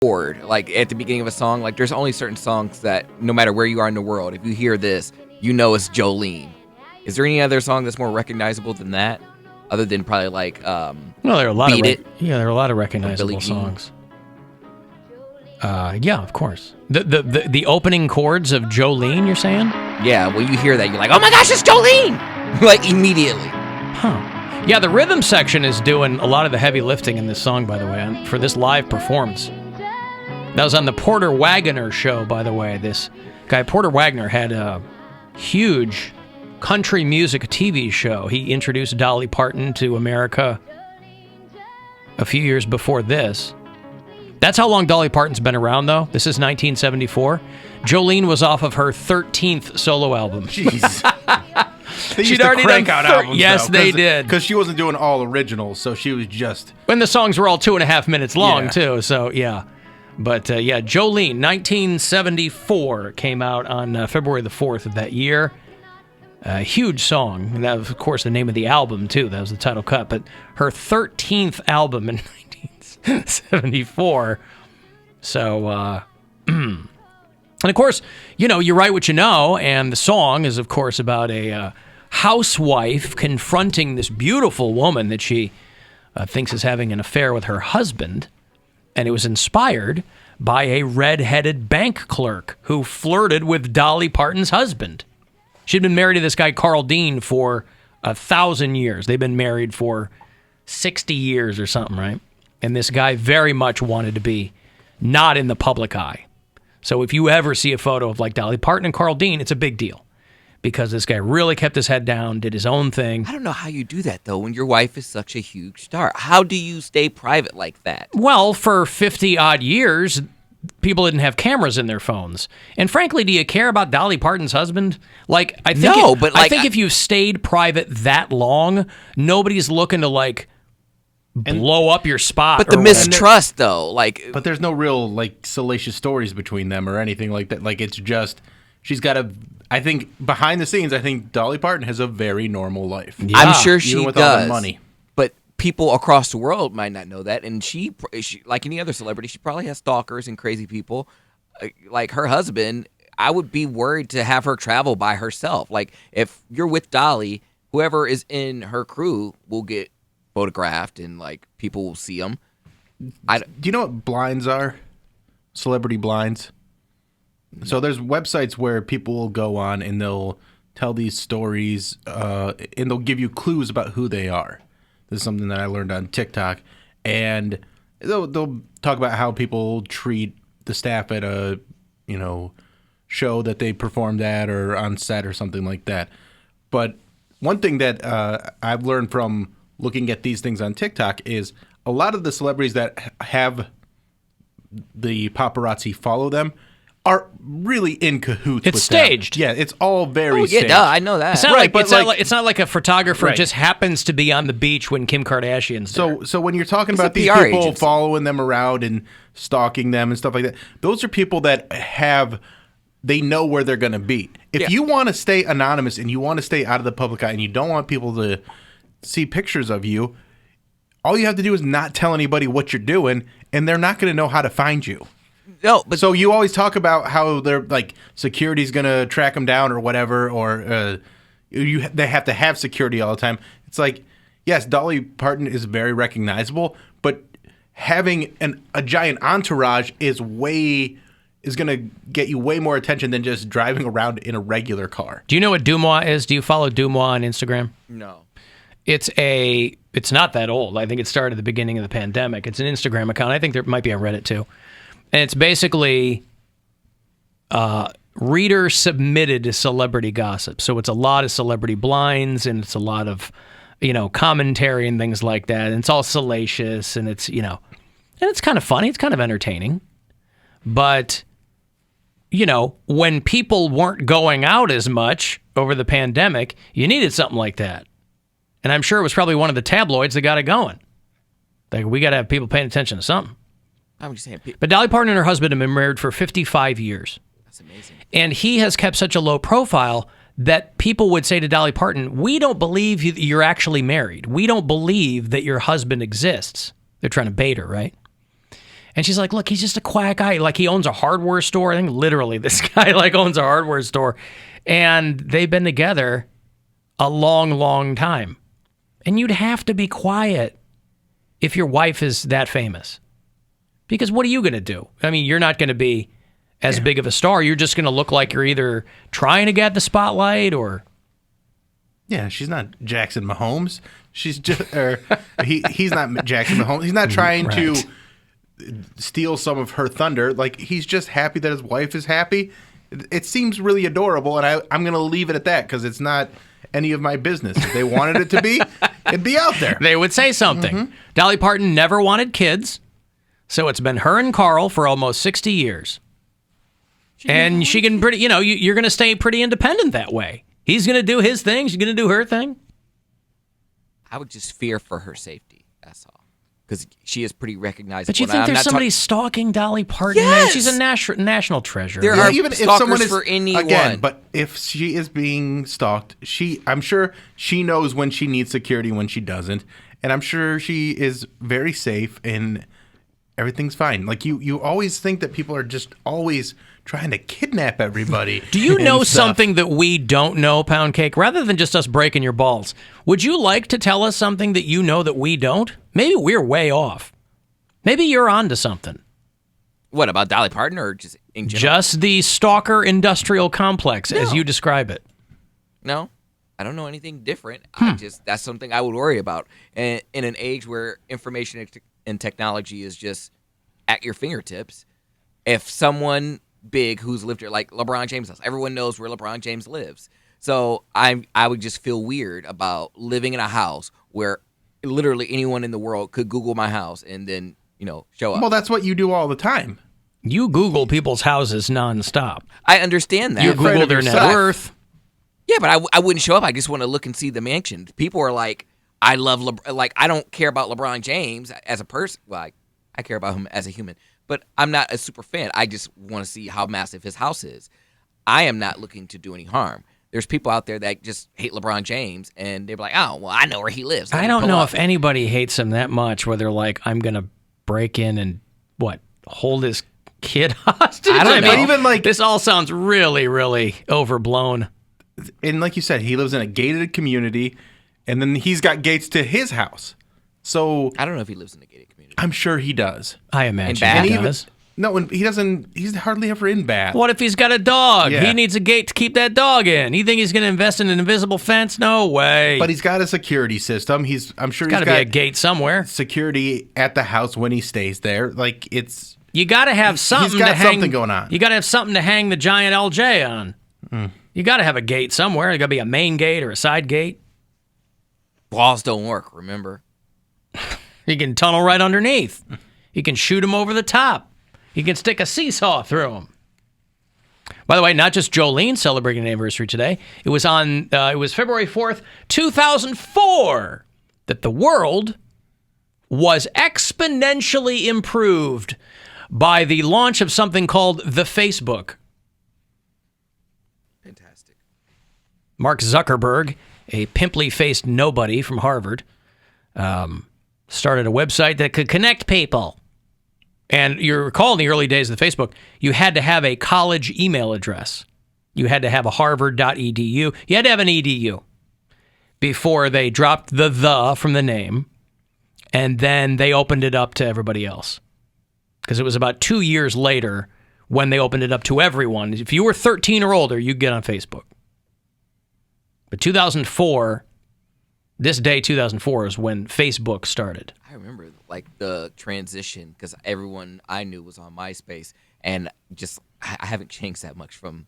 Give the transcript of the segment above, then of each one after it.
chord, like at the beginning of a song. Like there's only certain songs that no matter where you are in the world, if you hear this, you know it's Jolene. Is there any other song that's more recognizable than that? Other than probably like well, there are a lot Beat of It. there are a lot of recognizable Billie Jean. songs. Yeah, of course. The opening chords of Jolene, you're saying? Yeah, when you hear that, you're like, oh my gosh, it's Jolene! Like immediately. Huh. Yeah, the rhythm section is doing a lot of the heavy lifting in this song, by the way, for this live performance. That was on the Porter Wagoner show, by the way. This guy, Porter Wagoner, had a huge country music TV show. He introduced Dolly Parton to America a few years before this. That's how long Dolly Parton's been around, though. This is 1974. Jolene was off of her 13th solo album. Jeez. They used She'd to already crank done out albums, yes, though, they did. Because she wasn't doing all originals, so she was just... When the songs were all 2.5 minutes long, Yeah. too, so yeah. But yeah, Jolene, 1974, came out on February the 4th of that year. A huge song. And that was, of course, the name of the album, too. That was the title cut. But her 13th album in 1974. So, and of course, you know, you write what you know, and the song is, of course, about a housewife confronting this beautiful woman that she thinks is having an affair with her husband. And it was inspired by a red-headed bank clerk who flirted with Dolly Parton's husband. She'd been married to this guy, Carl Dean, for 1,000 years. They've been married for 60 years or something, right? And this guy very much wanted to be not in the public eye. So if you ever see a photo of like Dolly Parton and Carl Dean, it's a big deal. Because this guy really kept his head down, did his own thing. I don't know how you do that, though, when your wife is such a huge star. How do you stay private like that? Well, for 50-odd years, people didn't have cameras in their phones. And frankly, do you care about Dolly Parton's husband? Like, I think No, but, like, I think if you've stayed private that long, nobody's looking to like blow up your spot. But the or whatever. mistrust, though, like... But there's no real, like, salacious stories between them or anything like that. Like, it's just... She's got a... I think, behind the scenes, I think Dolly Parton has a very normal life. Yeah. I'm sure she Even with does. all the money. But people across the world might not know that. And she, like any other celebrity, she probably has stalkers and crazy people. Like her husband, I would be worried to have her travel by herself. Like, if you're with Dolly, whoever is in her crew will get photographed and, like, people will see them. Do you know what blinds are? Celebrity blinds? So there's websites where people will go on and they'll tell these stories and they'll give you clues about who they are. This is something that I learned on TikTok. And they'll talk about how people treat the staff at a, show that they performed at or on set or something like that. But one thing that I've learned from looking at these things on TikTok is a lot of the celebrities that have the paparazzi follow them are really in cahoots with It's staged. them. Yeah, it's all very yeah, staged. duh, I know that. It's not, Right, like, but it's not like a photographer Right. just happens to be on the beach when Kim Kardashian's there. So when you're talking It's about a these PR people agency. following them around and stalking them and stuff like that, those are people that they know where they're going to be. If Yeah. you want to stay anonymous and you want to stay out of the public eye and you don't want people to see pictures of you, all you have to do is not tell anybody what you're doing, and they're not going to know how to find you. No, but So you always talk about how they're like security's going to track them down or whatever, or they have to have security all the time. It's like, yes, Dolly Parton is very recognizable, but having a giant entourage is going to get you way more attention than just driving around in a regular car. Do you know what Dumois is? Do you follow Dumois on Instagram? no. It's not that old. I think it started at the beginning of the pandemic. It's an Instagram account. I think there might be on Reddit too. And it's basically reader submitted celebrity gossip. So it's a lot of celebrity blinds and it's a lot of, commentary and things like that. And it's all salacious and it's, and it's kind of funny. It's kind of entertaining. But, when people weren't going out as much over the pandemic, you needed something like that. And I'm sure it was probably one of the tabloids that got it going. Like, we got to have people paying attention to something. I'm just saying. But Dolly Parton and her husband have been married for 55 years. That's amazing. And he has kept such a low profile that people would say to Dolly Parton, we don't believe you're actually married. We don't believe that your husband exists. They're trying to bait her, right? And she's like, look, he's just a quiet guy. Like, he owns a hardware store. I think literally this guy, like, owns a hardware store. And they've been together a long, long time. And you'd have to be quiet if your wife is that famous. Because what are you going to do? I mean, you're not going to be as big of a star. You're just going to look like you're either trying to get the spotlight or... Yeah, she's not Jackson Mahomes. She's just, he's not Jackson Mahomes. He's not trying to steal some of her thunder. Like, he's just happy that his wife is happy. It seems really adorable, and I'm going to leave it at that because it's not any of my business. If they wanted it to be, it'd be out there. They would say something. Mm-hmm. Dolly Parton never wanted kids, so it's been her and Carl for almost 60 years. And she can pretty, you're going to stay pretty independent that way. He's going to do his thing. She's going to do her thing. I would just fear for her safety. That's all. Because she is pretty recognizable. But you think there's somebody stalking Dolly Parton? Yes! Man, she's a national treasure. There are even if someone is for anyone. Again, but if she is being stalked, I'm sure she knows when she needs security, when she doesn't, and I'm sure she is very safe and everything's fine. Like you always think that people are just always trying to kidnap everybody. Do you know something that we don't know, Poundcake? Rather than just us breaking your balls, would you like to tell us something that you know that we don't? Maybe we're way off. Maybe you're onto something. What, about Dolly Parton or just in general? Just the stalker industrial complex, as you describe it. No, I don't know anything different. That's something I would worry about. And in an age where information and technology is just at your fingertips, if someone big who's lived here, like LeBron James does, everyone knows where LeBron James lives. So I would just feel weird about living in a house where literally anyone in the world could Google my house and then, show up. Well, that's what you do all the time. You Google people's houses nonstop. I understand that. You Google their net worth. Yeah, but I wouldn't show up. I just want to look and see the mansion. People are like, I love I don't care about LeBron James as a person. Well, I care about him as a human, but I'm not a super fan. I just want to see how massive his house is. I am not looking to do any harm. There's people out there that just hate LeBron James, and they're like, oh, well, I know where he lives. I don't know if anybody hates him that much where they're like, I'm going to break in and, hold his kid hostage? I don't know. But even this all sounds really, really overblown. And like you said, he lives in a gated community, and then he's got gates to his house. So I don't know if he lives in a gated community. I'm sure he does. I imagine Bath? he does. No, and he doesn't. He's hardly ever in Bath. What if he's got a dog? Yeah. He needs a gate to keep that dog in. You think he's going to invest in an invisible fence? No way. But he's got a security system. I'm sure he's got to be a gate somewhere. Security at the house when he stays there. Like it's. You got to have something. He's got to hang, something going on. You got to have something to hang the giant LJ on. You got to have a gate somewhere. There got to be a main gate or a side gate. Walls don't work. Remember. You can tunnel right underneath. You can shoot him over the top. You can stick a seesaw through him. By the way, not just Jolene celebrating an anniversary today. It was February 4th, 2004, that the world was exponentially improved by the launch of something called the Facebook. Fantastic. Mark Zuckerberg, a pimply-faced nobody from Harvard, started a website that could connect people. And you recall in the early days of the Facebook, you had to have a college email address. You had to have a harvard.edu. You had to have an edu before they dropped the from the name. And then they opened it up to everybody else. Because it was about 2 years later when they opened it up to everyone. If you were 13 or older, you'd get on Facebook. But 2004, this day, 2004, is when Facebook started. I remember the transition because everyone I knew was on MySpace, and just I haven't changed that much from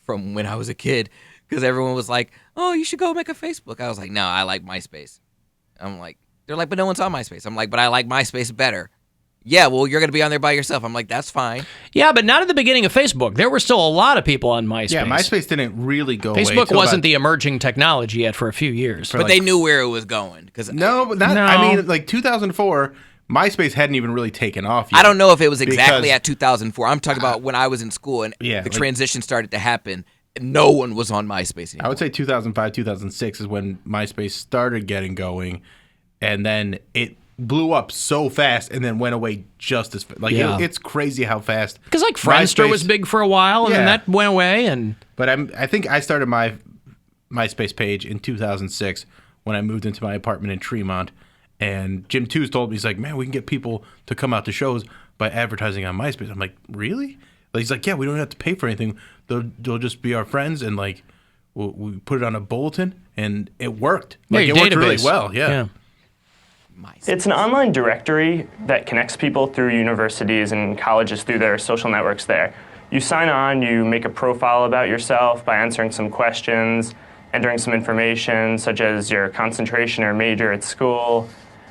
when I was a kid because everyone was like, "Oh, you should go make a Facebook." I was like, "No, I like MySpace." I'm like, they're like, "But no one's on MySpace." I'm like, "But I like MySpace better." Yeah, well, you're gonna be on there by yourself. I'm like, "That's fine." Yeah, but not at the beginning of Facebook. There were still a lot of people on MySpace. Yeah, MySpace didn't really go away. Facebook wasn't the emerging technology yet for a few years. But they knew where it was going. No, but not. No. I mean, like 2004, MySpace hadn't even really taken off yet. I don't know if it was exactly at 2004. I'm talking about when I was in school and Yeah, the like- transition started to happen. No one was on MySpace anymore. I would say 2005, 2006 is when MySpace started getting going, and then it blew up so fast and then went away just as fast. Like it's crazy how fast. Because like Friendster was big for a while, and then that went away. But I think I started my MySpace page in 2006 when I moved into my apartment in Tremont. And Jim Tooze told me, he's like, man, we can get people to come out to shows by advertising on MySpace. I'm like, really? He's like, yeah, we don't have to pay for anything. They'll just be our friends, and like we put it on a bulletin, and it worked. Like it worked really well. Yeah. It's an online directory that connects people through universities and colleges through their social networks there. You sign on, you make a profile about yourself by answering some questions, entering some information such as your concentration or major at school,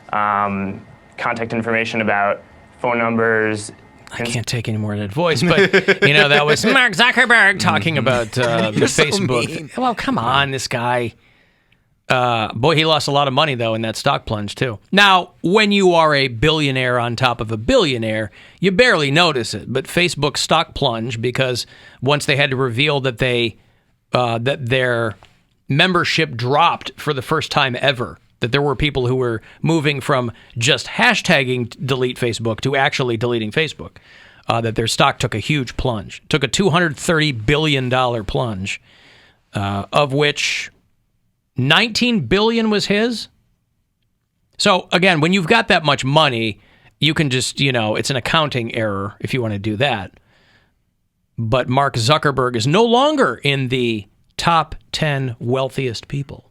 contact information about phone numbers. I can't take any more of that voice, but that was Mark Zuckerberg talking about the Facebook. So well, come on, this guy. Boy, he lost a lot of money, though, in that stock plunge, too. Now, when you are a billionaire on top of a billionaire, you barely notice it. But Facebook stock plunge because once they had to reveal that that their membership dropped for the first time ever, that there were people who were moving from just hashtagging delete Facebook to actually deleting Facebook, that their stock took a huge plunge. Took a $230 billion plunge, of which $19 billion was his. So again, when you've got that much money, you can just, it's an accounting error if you want to do that. But Mark Zuckerberg is no longer in the top 10 wealthiest people.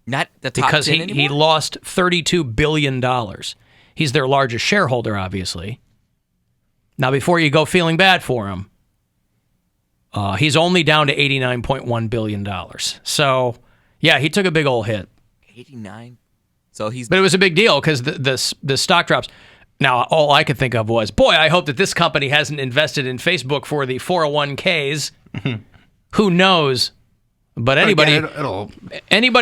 Not the top because 10 he lost $32 billion. He's their largest shareholder, obviously. Now, before you go feeling bad for him, he's only down to $89.1 billion. So, yeah, he took a big old hit. 89? But it was a big deal because the stock drops. Now, all I could think of was, boy, I hope that this company hasn't invested in Facebook for the 401ks. Who knows? But anybody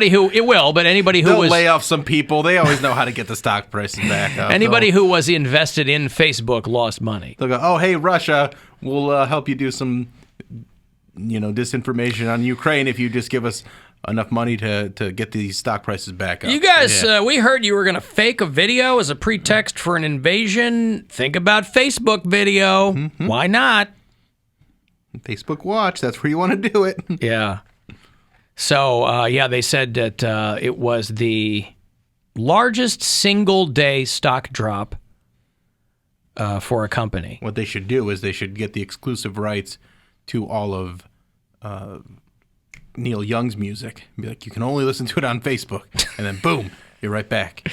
who they'll lay off some people. They always know how to get the stock prices back up. Anybody who was invested in Facebook lost money. They'll go, oh, hey, Russia, we'll help you do some, disinformation on Ukraine if you just give us enough money to get these stock prices back up. You guys, we heard you were going to fake a video as a pretext for an invasion. Think about Facebook video. Mm-hmm. Why not? Facebook Watch. That's where you want to do it. Yeah. So, they said that it was the largest single-day stock drop for a company. What they should do is they should get the exclusive rights to all of Neil Young's music. Be like, you can only listen to it on Facebook. And then, boom, you're right back.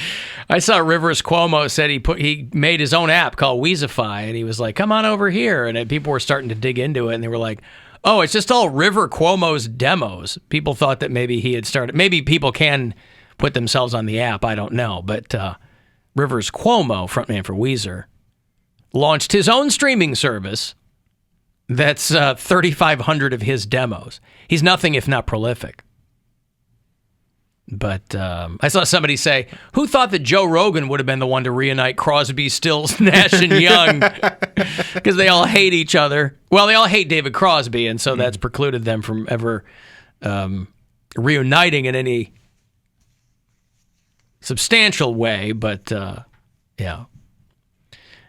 I saw Rivers Cuomo said he made his own app called Weezify, and he was like, come on over here. And people were starting to dig into it, and they were like, oh, it's just all River Cuomo's demos. People thought that maybe he had started. Maybe people can put themselves on the app. I don't know. But Rivers Cuomo, frontman for Weezer, launched his own streaming service that's 3,500 of his demos. He's nothing if not prolific. But I saw somebody say, who thought that Joe Rogan would have been the one to reunite Crosby, Stills, Nash, and Young? Because they all hate each other. Well, they all hate David Crosby, and so that's precluded them from ever reuniting in any substantial way. But, yeah.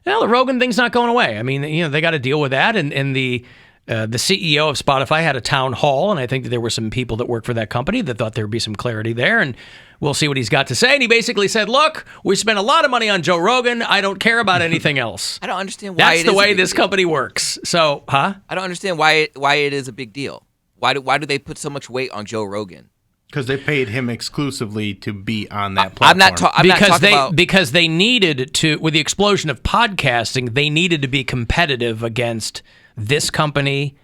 Well, the Rogan thing's not going away. I mean, they got to deal with that, and the CEO of Spotify had a town hall, and I think that there were some people that work for that company that thought there would be some clarity there, and we'll see what he's got to say. And he basically said, look, we spent a lot of money on Joe Rogan. I don't care about anything else. I don't understand why that's the way this company works. So, I don't understand why it is a big deal. Why do they put so much weight on Joe Rogan? Because they paid him exclusively to be on that platform. Because they needed to, with the explosion of podcasting, they needed to be competitive against this company,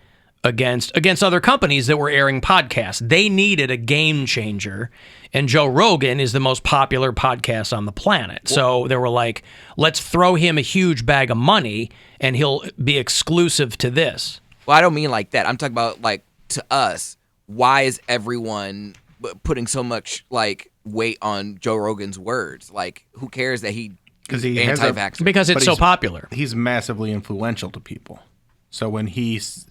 against other companies that were airing podcasts. They needed a game changer, and Joe Rogan is the most popular podcast on the planet. So they were like, let's throw him a huge bag of money, and he'll be exclusive to this. Well, I don't mean like that. I'm talking about, like, to us, why is everyone putting so much, like, weight on Joe Rogan's words? Like, who cares that he's anti-vaxxer? Because it's so popular. He's massively influential to people. So when he's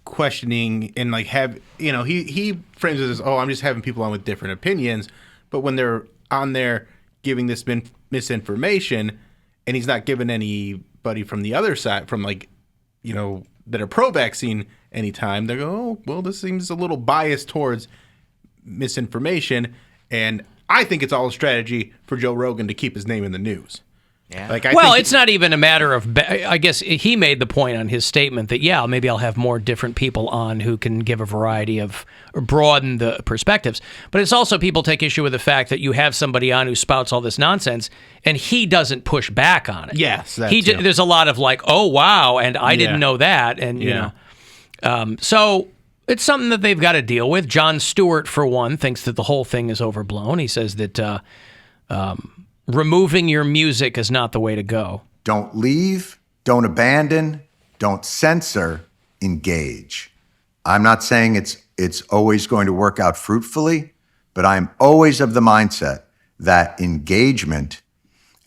questioning and like he frames it as, oh, I'm just having people on with different opinions. But when they're on there giving this misinformation, and he's not giving anybody from the other side, from like, that are pro-vaccine anytime. They go, oh, well, this seems a little biased towards misinformation, and I think it's all a strategy for Joe Rogan to keep his name in the news. Yeah. It's not even a matter of. I guess he made the point on his statement that maybe I'll have more different people on who can give a variety of or broaden the perspectives. But it's also people take issue with the fact that you have somebody on who spouts all this nonsense and he doesn't push back on it. Yes, there's a lot of like, oh wow, and I didn't know that, and so. It's something that they've got to deal with. Jon Stewart, for one, thinks that the whole thing is overblown. He says that removing your music is not the way to go. Don't leave, don't abandon, don't censor, engage. I'm not saying it's always going to work out fruitfully, but I'm always of the mindset that engagement,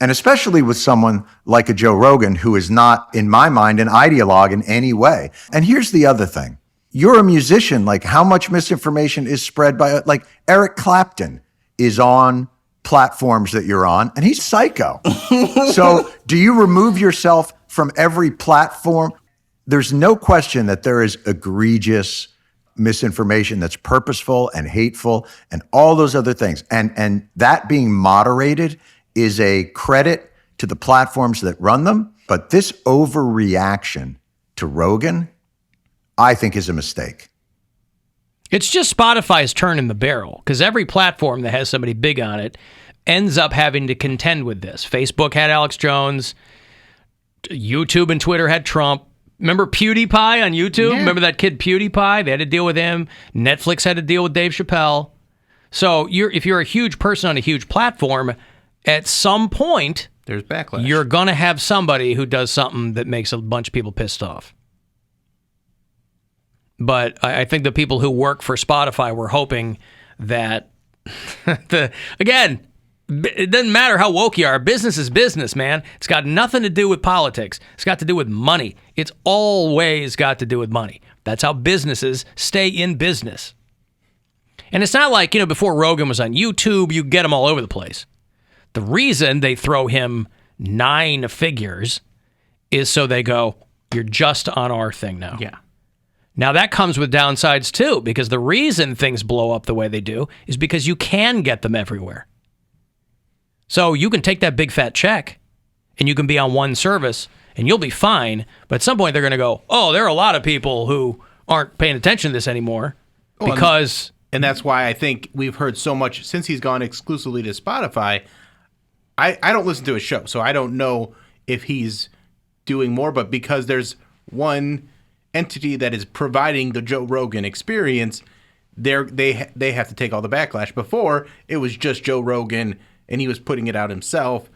and especially with someone like a Joe Rogan, who is not, in my mind, an ideologue in any way. And here's the other thing. You're a musician. Like, how much misinformation is spread by, like, Eric Clapton is on platforms that you're on, and he's psycho. So do you remove yourself from every platform? There's no question that there is egregious misinformation that's purposeful and hateful and all those other things. And that being moderated is a credit to the platforms that run them. But this overreaction to Rogan, I think, is a mistake. It's just Spotify's turn in the barrel, because every platform that has somebody big on it ends up having to contend with this. Facebook had Alex Jones. YouTube and Twitter had Trump. Remember PewDiePie on YouTube? Yeah. Remember that kid PewDiePie? They had to deal with him. Netflix had to deal with Dave Chappelle. So if you're a huge person on a huge platform, at some point, there's backlash. You're going to have somebody who does something that makes a bunch of people pissed off. But I think the people who work for Spotify were hoping that, again, it doesn't matter how woke you are. Business is business, man. It's got nothing to do with politics. It's got to do with money. It's always got to do with money. That's how businesses stay in business. And it's not like, before Rogan was on YouTube, you get him all over the place. The reason they throw him 9 figures is so they go, you're just on our thing now. Yeah. Now, that comes with downsides, too, because the reason things blow up the way they do is because you can get them everywhere. So you can take that big fat check, and you can be on one service, and you'll be fine. But at some point, they're going to go, oh, there are a lot of people who aren't paying attention to this anymore because... And that's why I think we've heard so much, since he's gone exclusively to Spotify, I don't listen to his show, so I don't know if he's doing more, but because there's one entity that is providing the Joe Rogan experience, they have to take all the backlash. Before, it was just Joe Rogan, and he was putting it out himself,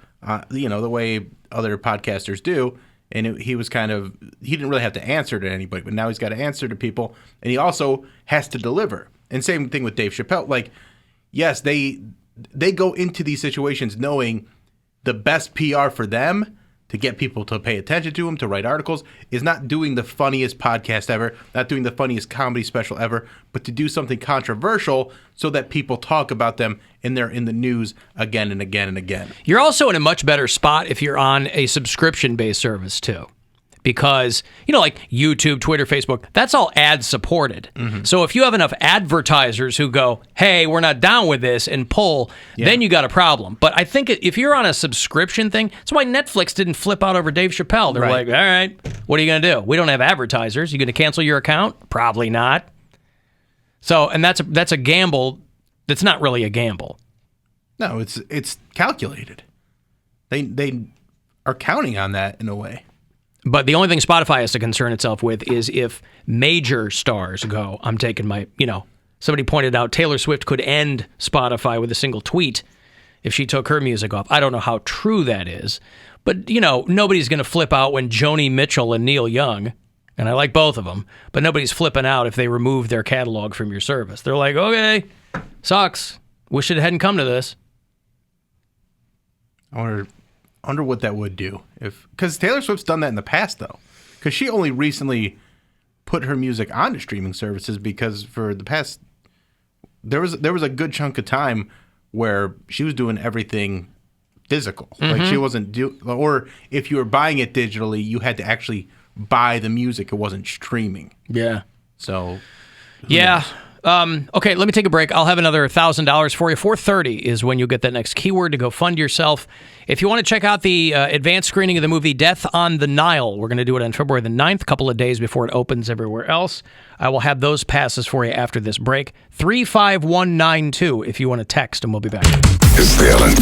the way other podcasters do, and he didn't really have to answer to anybody, but now he's got to answer to people, and he also has to deliver. And same thing with Dave Chappelle. Like, yes, they go into these situations knowing the best PR for them to get people to pay attention to them, to write articles, is not doing the funniest podcast ever, not doing the funniest comedy special ever, but to do something controversial so that people talk about them and they're in the news again and again and again. You're also in a much better spot if you're on a subscription-based service, too. Because, like YouTube, Twitter, Facebook, that's all ad-supported. Mm-hmm. So if you have enough advertisers who go, hey, we're not down with this, and pull, then you got a problem. But I think if you're on a subscription thing, that's why Netflix didn't flip out over Dave Chappelle. They're like, all right, what are you going to do? We don't have advertisers. You going to cancel your account? Probably not. So, and that's a gamble that's not really a gamble. No, it's calculated. They are counting on that in a way. But the only thing Spotify has to concern itself with is if major stars go, I'm taking my, somebody pointed out Taylor Swift could end Spotify with a single tweet if she took her music off. I don't know how true that is. But, nobody's going to flip out when Joni Mitchell and Neil Young, and I like both of them, but nobody's flipping out if they remove their catalog from your service. They're like, okay, sucks. Wish it hadn't come to this. I wonder what that would do, because Taylor Swift's done that in the past, though, because she only recently put her music onto streaming services, because for the past, there was a good chunk of time where she was doing everything physical. Like she wasn't or if you were buying it digitally, you had to actually buy the music. It wasn't streaming. Yeah. So yeah. Okay, let me take a break. I'll have another $1,000 for you. 4:30 is when you'll get that next keyword to go fund yourself. If you want to check out the advanced screening of the movie Death on the Nile, we're going to do it on February the 9th, a couple of days before it opens everywhere else. I will have those passes for you after this break. 35192 if you want to text, and we'll be back. It's the Alan